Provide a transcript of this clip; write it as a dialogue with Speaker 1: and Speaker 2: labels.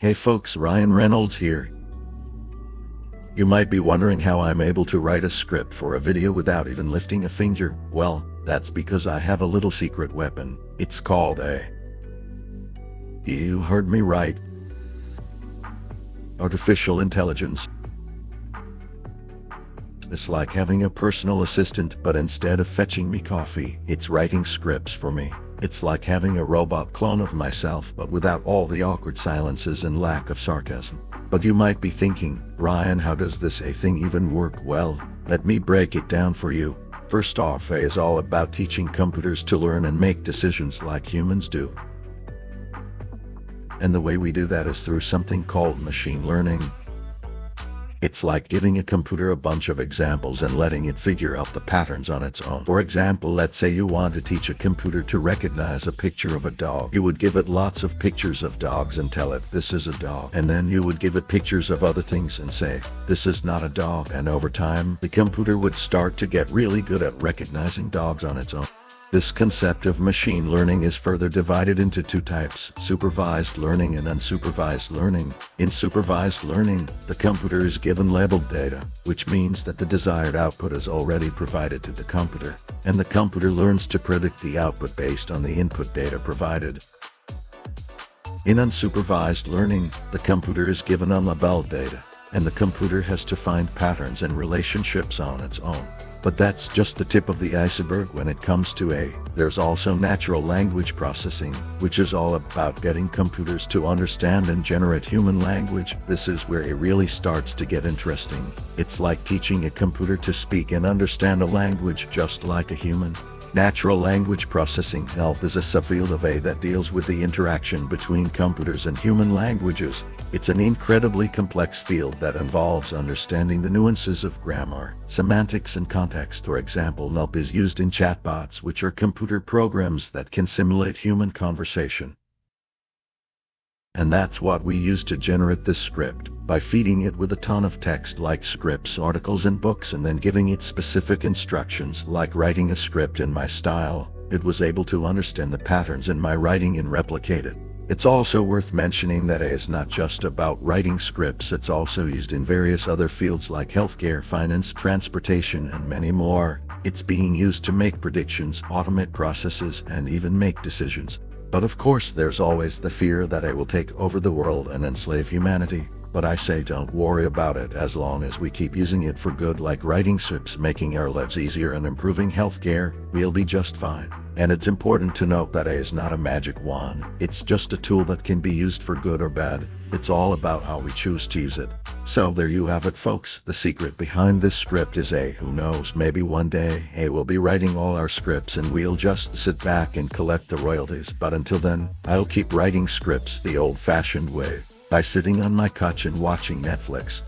Speaker 1: Hey folks, Ryan Reynolds here. You might be wondering how I'm able to write a script for a video without even lifting a finger. Well, that's because I have a little secret weapon. It's called you heard me right. Artificial intelligence. It's like having a personal assistant, but instead of fetching me coffee, it's writing scripts for me. It's like having a robot clone of myself, but without all the awkward silences and lack of sarcasm. But you might be thinking, Ryan, how does this AI thing even work? Well, let me break it down for you. First off, AI is all about teaching computers to learn and make decisions like humans do. And the way we do that is through something called machine learning. It's like giving a computer a bunch of examples and letting it figure out the patterns on its own. For example, let's say you want to teach a computer to recognize a picture of a dog. You would give it lots of pictures of dogs and tell it, this is a dog. And then you would give it pictures of other things and say, this is not a dog. And over time, the computer would start to get really good at recognizing dogs on its own. This concept of machine learning is further divided into two types, supervised learning and unsupervised learning. In supervised learning, the computer is given labeled data, which means that the desired output is already provided to the computer, and the computer learns to predict the output based on the input data provided. In unsupervised learning, the computer is given unlabeled data, and the computer has to find patterns and relationships on its own. But that's just the tip of the iceberg when it comes to AI. There's also natural language processing, which is all about getting computers to understand and generate human language. This is where it really starts to get interesting. It's like teaching a computer to speak and understand a language just like a human. Natural language processing is a subfield of AI that deals with the interaction between computers and human languages. It's an incredibly complex field that involves understanding the nuances of grammar, semantics, and context. For example, NLP is used in chatbots, which are computer programs that can simulate human conversation. And that's what we use to generate this script, by feeding it with a ton of text like scripts, articles, and books, and then giving it specific instructions like writing a script in my style. It was able to understand the patterns in my writing and replicate it. It's also worth mentioning that AI is not just about writing scripts, it's also used in various other fields like healthcare, finance, transportation, and many more. It's being used to make predictions, automate processes, and even make decisions. But of course, there's always the fear that AI will take over the world and enslave humanity. But I say don't worry about it. As long as we keep using it for good, like writing scripts, making our lives easier, and improving healthcare, we'll be just fine. And it's important to note that AI is not a magic wand. It's just a tool that can be used for good or bad. It's all about how we choose to use it. So there you have it, folks. The secret behind this script is AI. Who knows, maybe one day AI will be writing all our scripts and we'll just sit back and collect the royalties. But until then, I'll keep writing scripts the old-fashioned way, by sitting on my couch and watching Netflix.